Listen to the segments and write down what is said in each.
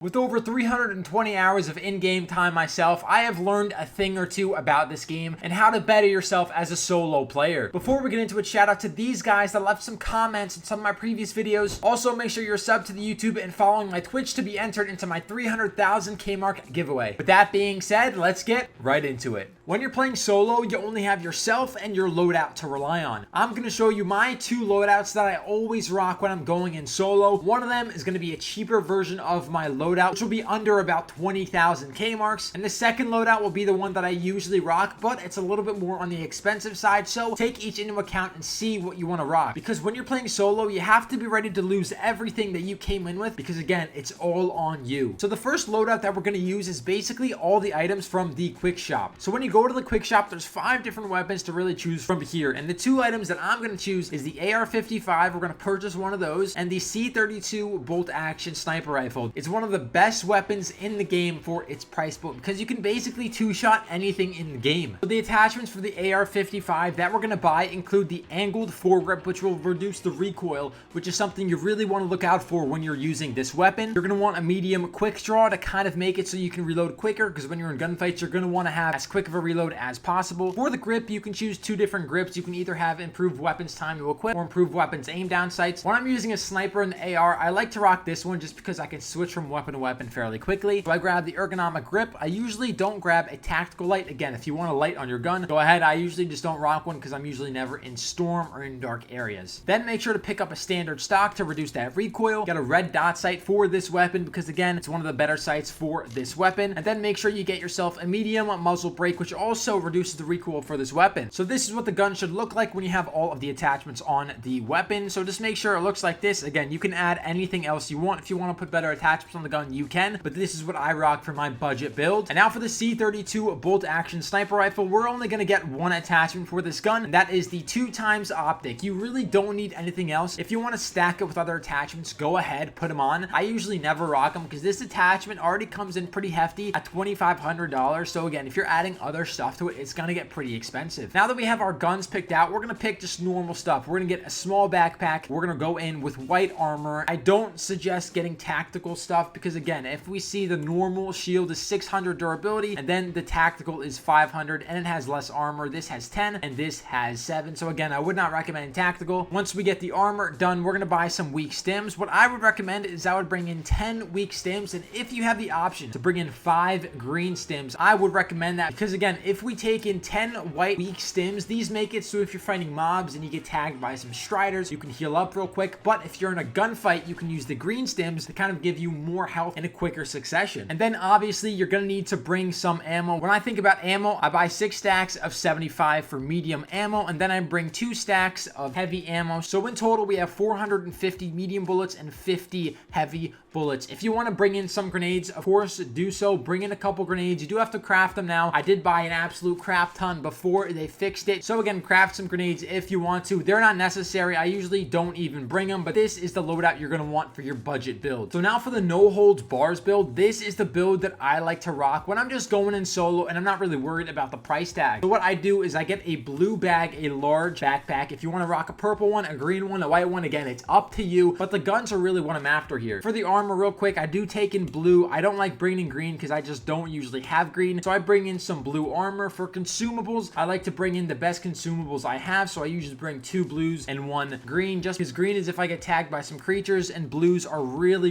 With over 320 hours of in-game time myself, I have learned a thing or two about this game and how to better yourself as a solo player. Before we get into it, shout out to these guys that left some comments in some of my previous videos. Also, make sure you're subbed to the YouTube and following my Twitch to be entered into my 300,000 Kmark giveaway. With that being said, let's get right into it. When you're playing solo, you only have yourself and your loadout to rely on. I'm going to show you my two loadouts that I always rock when I'm going in solo. One of them is going to be a cheaper version of my loadout, which will be under about 20,000 Kmarks. And the second loadout will be the one that I usually rock, but it's a little bit more on the expensive side. So take each into account and see what you want to rock. Because when you're playing solo, you have to be ready to lose everything that you came in with, because again, it's all on you. So the first loadout that we're going to use is basically all the items from the quick shop. So when you go to the quick shop, there's 5 different weapons to really choose from here. And the 2 items that I'm going to choose is the AR-55. We're going to purchase one of those, and the C32 bolt action sniper rifle. It's one of the best weapons in the game for its price point, because you can basically two-shot anything in the game. So the attachments for the AR-55 that we're going to buy include the angled foregrip, which will reduce the recoil, which is something you really want to look out for when you're using this weapon. You're going to want a medium quick draw to kind of make it so you can reload quicker, because when you're in gunfights, you're going to want to have as quick of a reload as possible. For the grip, you can choose 2 different grips. You can either have improved weapons time to equip or improved weapons aim down sights. When I'm using a sniper in the AR, I like to rock this one just because I can switch from weapon to weapon fairly quickly. So I grab the ergonomic grip. I usually don't grab a tactical light. Again, if you want a light on your gun, go ahead. I usually just don't rock one because I'm usually never in storm or in dark areas. Then make sure to pick up a standard stock to reduce that recoil. Get a red dot sight for this weapon because again, it's one of the better sights for this weapon. And then make sure you get yourself a medium muzzle brake, which also reduces the recoil for this weapon. So this is what the gun should look like when you have all of the attachments on the weapon. So just make sure it looks like this. Again, you can add anything else you want. If you want to put better attachments on the gun, you can, but this is what I rock for my budget build. And now for the C32 bolt action sniper rifle, we're only going to get one attachment for this gun, and that is the 2x optic. You really don't need anything else. If you want to stack it with other attachments, go ahead, put them on. I usually never rock them because this attachment already comes in pretty hefty at $2,500. So again, if you're adding other stuff to it, it's going to get pretty expensive. Now that we have our guns picked out, we're going to pick just normal stuff. We're going to get a small backpack. We're going to go in with white armor. I don't suggest getting tactical stuff because again, if we see the normal shield is 600 durability and then the tactical is 500 and it has less armor, this has 10 and this has 7. So again, I would not recommend tactical. Once we get the armor done, we're going to buy some weak stims. What I would recommend is I would bring in 10 weak stims, and if you have the option to bring in 5 green stims, I would recommend that because again, if we take in 10 white weak stims, these make it so if you're fighting mobs and you get tagged by some striders, you can heal up real quick. But if you're in a gunfight, you can use the green stims to kind of give you more health in a quicker succession. And then obviously you're going to need to bring some ammo. When I think about ammo, I buy 6 stacks of 75 for medium ammo, and then I bring 2 stacks of heavy ammo. So in total, we have 450 medium bullets and 50 heavy bullets. If you want to bring in some grenades, of course, do so. Bring in a couple grenades. You do have to craft them now. I did buy an absolute crap ton before they fixed it. So again, craft some grenades if you want to. They're not necessary. I usually don't even bring them, but this is the loadout you're going to want for your budget build. So now for the no holds bars build, this is the build that I like to rock when I'm just going in solo and I'm not really worried about the price tag. So what I do is I get a blue bag, a large backpack. If you want to rock a purple one, a green one, a white one, again, it's up to you, but the guns are really what I'm after here. For the armor real quick, I do take in blue. I don't like bringing in green because I just don't usually have green, so I bring in some blue armor. For consumables, I like to bring in the best consumables I have, so I usually bring 2 blues and 1 green, just because green is if I get tagged by some creatures, and blues are really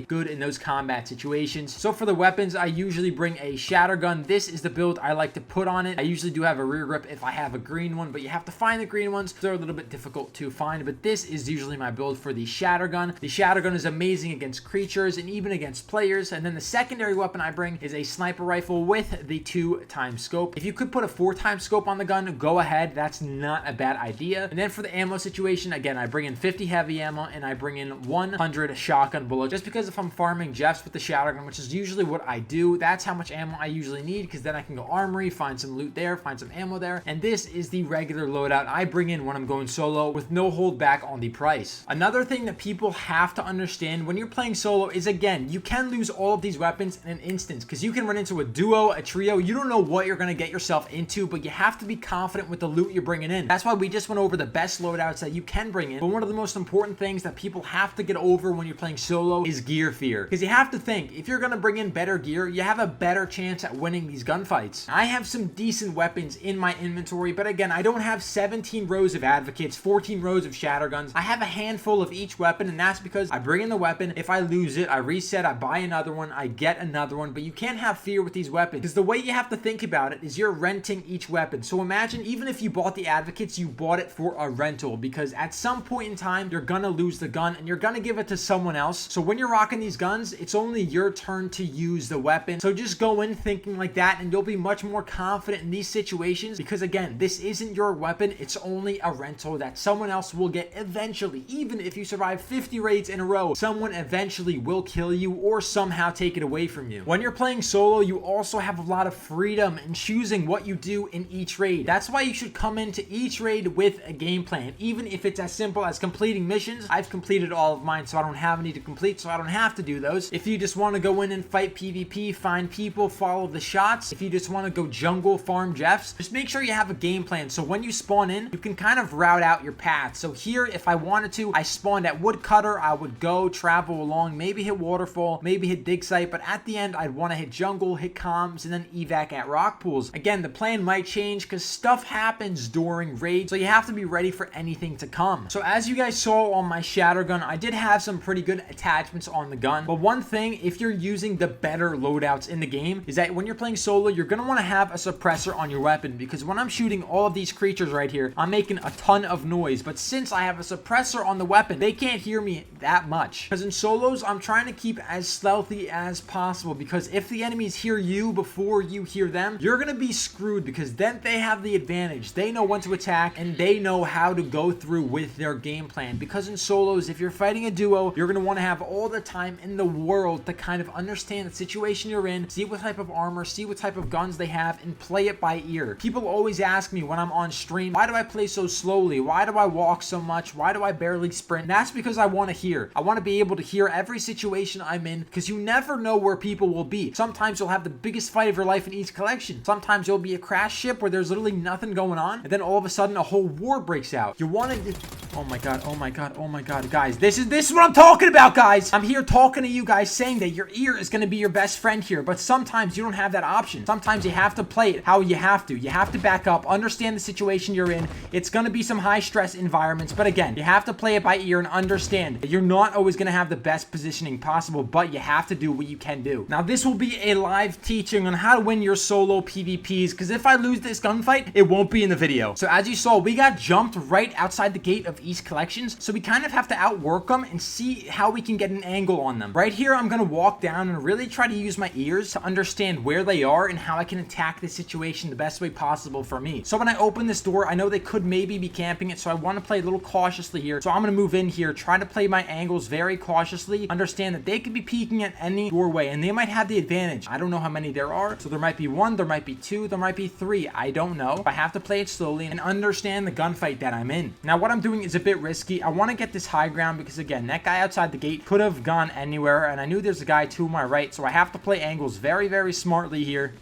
good in those combat situations. So for the weapons, I usually bring a shatter gun. This is the build I like to put on it. I usually do have a rear grip if I have a green one, but you have to find the green ones. They're a little bit difficult to find, but this is usually my build for the shatter gun. The shatter gun is amazing against creatures and even against players. And then the secondary weapon I bring is a sniper rifle with the 2x scope. If you could put a 4x scope on the gun, go ahead. That's not a bad idea. And then for the ammo situation, again, I bring in 50 heavy ammo and I bring in 100 shotgun bullets, just because if I'm farming Jeffs with the shatter gun, which is usually what I do, that's how much ammo I usually need, because then I can go armory, find some loot there, find some ammo there. And this is the regular loadout I bring in when I'm going solo with no hold back on the price. Another thing that people have to understand when you're playing solo is, again, you can lose all of these weapons in an instant, because you can run into a duo, a trio. You don't know what you're going to get yourself into, but you have to be confident with the loot you're bringing in. That's why we just went over the best loadouts that you can bring in. But one of the most important things that people have to get over when you're playing solo is gear your fear. Because you have to think, if you're going to bring in better gear, you have a better chance at winning these gunfights. I have some decent weapons in my inventory, but again, I don't have 17 rows of advocates, 14 rows of shatter guns. I have a handful of each weapon, and that's because I bring in the weapon. If I lose it, I reset, I buy another one, I get another one. But you can't have fear with these weapons, because the way you have to think about it is you're renting each weapon. So imagine, even if you bought the advocates, you bought it for a rental, because at some point in time, you're gonna lose the gun and you're gonna give it to someone else. So when you're rocking these guns, it's only your turn to use the weapon. So just go in thinking like that, and you'll be much more confident in these situations, because again, this isn't your weapon. It's only a rental that someone else will get eventually. Even if you survive 50 raids in a row, someone eventually will kill you or somehow take it away from you. When you're playing solo, you also have a lot of freedom in choosing what you do in each raid. That's why you should come into each raid with a game plan, even if it's as simple as completing missions. I've completed all of mine, so I don't have any to complete, so I don't have to do those. If you just want to go in and fight PvP, find people, follow the shots. If you just want to go jungle, farm Jeffs, just make sure you have a game plan, so when you spawn in, you can kind of route out your path. So here, if I wanted to, I spawned at Woodcutter, I would go travel along, maybe hit Waterfall, maybe hit Dig Site, but at the end, I'd want to hit jungle, hit comms, and then evac at rock pools. Again, the plan might change because stuff happens during raids, so you have to be ready for anything to come. So as you guys saw on my shatter gun, I did have some pretty good attachments on the gun, but one thing, if you're using the better loadouts in the game, is that when you're playing solo, you're going to want to have a suppressor on your weapon, because when I'm shooting all of these creatures right here, I'm making a ton of noise, but since I have a suppressor on the weapon, they can't hear me that much. Because in solos, I'm trying to keep as stealthy as possible, because if the enemies hear you before you hear them, you're going to be screwed, because then they have the advantage. They know when to attack, and they know how to go through with their game plan. Because in solos, if you're fighting a duo, you're going to want to have all the time in the world to kind of understand the situation you're in, see what type of armor, see what type of guns they have, and play it by ear. People always ask me when I'm on stream, why do I play so slowly? Why do I walk so much? Why do I barely sprint? And that's because I want to hear. I want to be able to hear every situation I'm in, because you never know where people will be. Sometimes you'll have the biggest fight of your life in each collection. Sometimes you'll be a crash ship where there's literally nothing going on, and then all of a sudden a whole war breaks out. You want to... Oh my god, oh my god, oh my god, guys, this is what I'm talking about, guys. I'm here talking to you guys, saying that your ear is going to be your best friend here, but sometimes you don't have that option. Sometimes you have to play it how you have to. You have to back up, understand the situation you're in. It's going to be some high stress environments, but again, you have to play it by ear and understand that you're not always going to have the best positioning possible, but you have to do what you can do. Now, this will be a live teaching on how to win your solo PvPs, because if I lose this gunfight, it won't be in the video. So as you saw, we got jumped right outside the gate of East Collections, so we kind of have to outwork them and see how we can get an angle on them. Right here, I'm going to walk down and really try to use my ears to understand where they are and how I can attack this situation the best way possible for me. So when I open this door, I know they could maybe be camping it, so I want to play a little cautiously here. So I'm going to move in here, try to play my angles very cautiously, understand that they could be peeking at any doorway, and they might have the advantage. I don't know how many there are, so there might be one, there might be two, there might be three. I don't know. I have to play it slowly and understand the gunfight that I'm in. Now, what I'm doing is a bit risky. I want to get this high ground because, again, that guy outside the gate could have gone anywhere, and I knew there's a guy to my right, so I have to play angles very, very smartly here.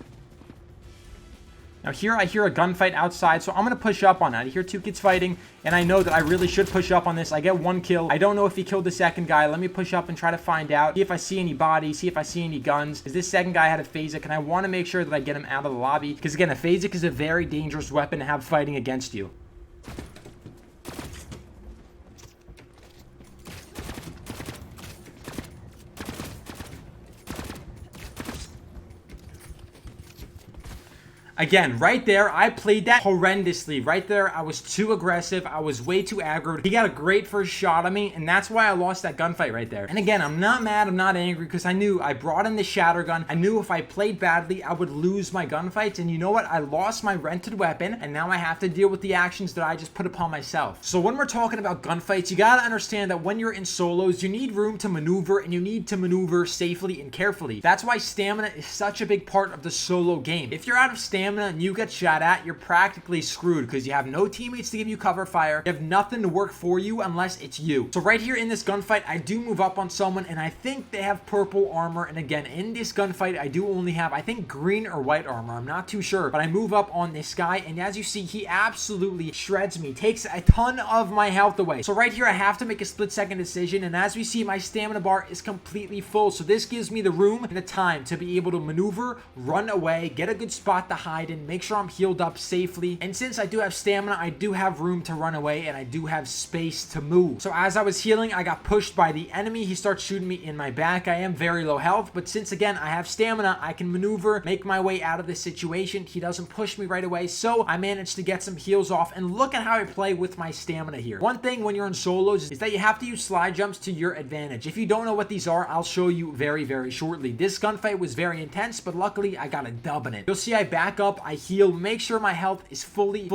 Now here I hear a gunfight outside, so I'm going to push up on that. I hear two kids fighting, and I know that I really should push up on this. I get one kill. I don't know if he killed the second guy. Let me push up and try to find out. See if I see any bodies, see if I see any guns. Is this second guy had a phasic, and I want to make sure that I get him out of the lobby, because again, a phasic is a very dangerous weapon to have fighting against you. Again, right there, I played that horrendously. Right there, I was too aggressive. I was way too aggro. He got a great first shot on me, and that's why I lost that gunfight right there. And again, I'm not mad. I'm not angry, because I knew I brought in the shatter gun. I knew if I played badly, I would lose my gunfights. And you know what? I lost my rented weapon, and now I have to deal with the actions that I just put upon myself. So when we're talking about gunfights, you gotta understand that when you're in solos, you need room to maneuver, and you need to maneuver safely and carefully. That's why stamina is such a big part of the solo game. If you're out of stamina, stamina and you get shot at, you're practically screwed because you have no teammates to give you cover fire. You have nothing to work for you unless it's you. So right here in this gunfight, I do move up on someone and I think they have purple armor. And again, in this gunfight, I do only have, I think, green or white armor. I'm not too sure, but I move up on this guy and as you see, he absolutely shreds me, takes a ton of my health away. So right here, I have to make a split-second decision, and as we see, my stamina bar is completely full. So this gives me the room and the time to be able to maneuver, run away, get a good spot to hide in, make sure I'm healed up safely. And since I do have stamina, I do have room to run away, and I do have space to move. So as I was healing, I got pushed by the enemy. He starts shooting me in my back. I am very low health, but since again, I have stamina, I can maneuver, make my way out of this situation. He doesn't push me right away, so I managed to get some heals off, and look at how I play with my stamina here. One thing when you're in solos is that you have to use slide jumps to your advantage. If you don't know what these are, I'll show you very, very shortly. This gunfight was very intense, but luckily I got a dub in it. You'll see I back up, I heal, make sure my health is fully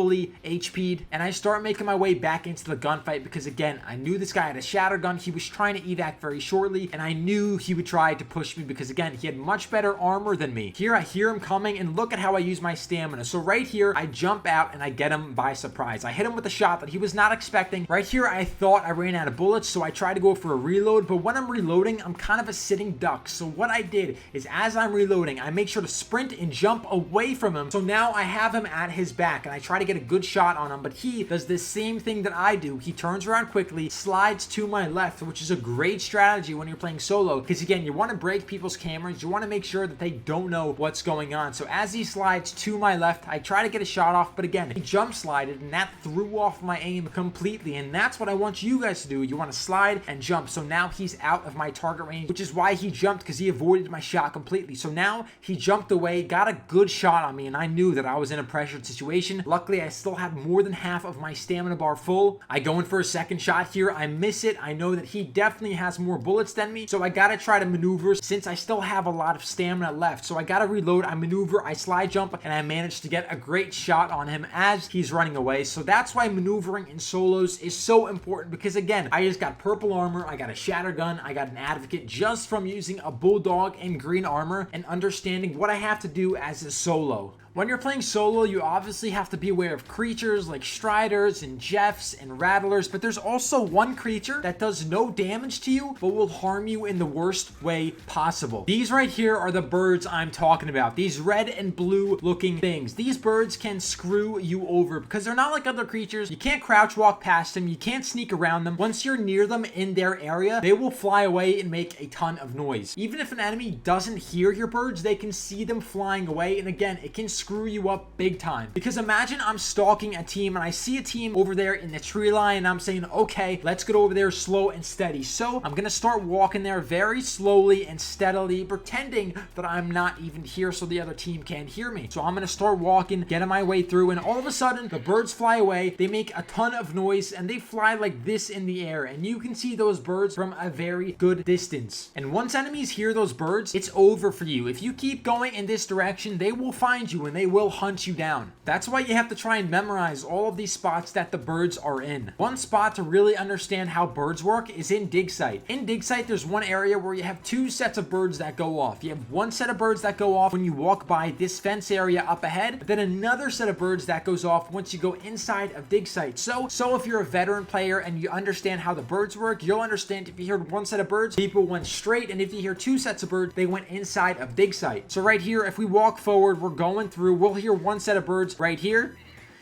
HP'd, and I start making my way back into the gunfight because again, I knew this guy had a shatter gun. He was trying to evac very shortly, and I knew he would try to push me because again, he had much better armor than me. Here I hear him coming, and look at how I use my stamina. So right here, I jump out and I get him by surprise. I hit him with a shot that he was not expecting. Right here, I thought I ran out of bullets, so I tried to go for a reload, but when I'm reloading, I'm kind of a sitting duck. So what I did is as I'm reloading, I make sure to sprint and jump away from him. So now I have him at his back, and I try to get a good shot on him, but he does the same thing that I do. He turns around quickly, slides to my left, which is a great strategy when you're playing solo, because again, you want to break people's cameras. You want to make sure that they don't know what's going on. So as he slides to my left, I try to get a shot off, but again, he jump slided, and that threw off my aim completely, and that's what I want you guys to do. You want to slide and jump. So now he's out of my target range, which is why he jumped, because he avoided my shot completely. So now he jumped away, got a good shot on me, and I knew that I was in a pressured situation. Luckily, I still had more than half of my stamina bar full. I go in for a second shot here. I miss it. I know that he definitely has more bullets than me, so I gotta try to maneuver since I still have a lot of stamina left. So I gotta reload. I maneuver, I slide jump, and I managed to get a great shot on him as he's running away. So that's why maneuvering in solos is so important, because again, I just got purple armor, I got a shatter gun, I got an advocate just from using a bulldog and green armor and understanding what I have to do as a solo. When you're playing solo, you obviously have to be aware of creatures like Striders and Jeffs and Rattlers, but there's also one creature that does no damage to you, but will harm you in the worst way possible. These right here are the birds I'm talking about. These red and blue looking things. These birds can screw you over because they're not like other creatures. You can't crouch walk past them. You can't sneak around them. Once you're near them in their area, they will fly away and make a ton of noise. Even if an enemy doesn't hear your birds, they can see them flying away, and again, it can screw you up big time. Because imagine I'm stalking a team and I see a team over there in the tree line and I'm saying, okay, let's get over there slow and steady. So I'm gonna start walking there very slowly and steadily, pretending that I'm not even here so the other team can't hear me. So I'm gonna start walking, getting my way through, and all of a sudden the birds fly away. They make a ton of noise and they fly like this in the air, and you can see those birds from a very good distance. And once enemies hear those birds, it's over for you. If you keep going in this direction, they will find you and they will hunt you down. That's why you have to try and memorize all of these spots that the birds are in. One spot to really understand how birds work is in dig site. In dig site, there's one area where you have two sets of birds that go off. You have one set of birds that go off when you walk by this fence area up ahead, but then another set of birds that goes off once you go inside of dig site. So if you're a veteran player and you understand how the birds work, you'll understand if you hear one set of birds, people went straight, and if you hear two sets of birds, they went inside of dig site. So right here, if we walk forward, we're going through, we'll hear one set of birds right here,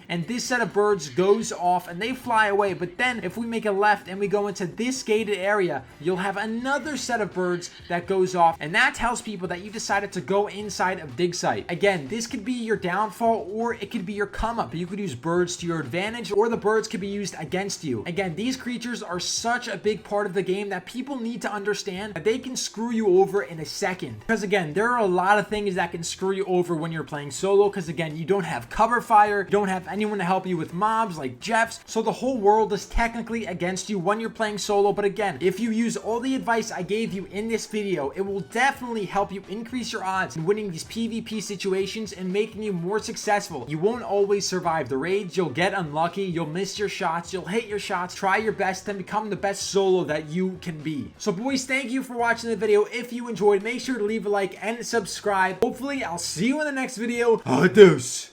and this set of birds goes off and they fly away. But then if we make a left and we go into this gated area, you'll have another set of birds that goes off, and that tells people that you decided to go inside of dig site. Again, this could be your downfall or it could be your come up. You could use birds to your advantage, or the birds could be used against you. Again, these creatures are such a big part of the game that people need to understand that they can screw you over in a second. Because again, there are a lot of things that can screw you over when you're playing solo, because again, you don't have cover fire, you don't have any anyone to help you with mobs like Jeffs. So the whole world is technically against you when you're playing solo. But again, if you use all the advice I gave you in this video, it will definitely help you increase your odds in winning these PvP situations and making you more successful. You won't always survive the raids. You'll get unlucky. You'll miss your shots. You'll hit your shots. Try your best and become the best solo that you can be. So boys, thank you for watching the video. If you enjoyed, make sure to leave a like and subscribe. Hopefully, I'll see you in the next video. Adios.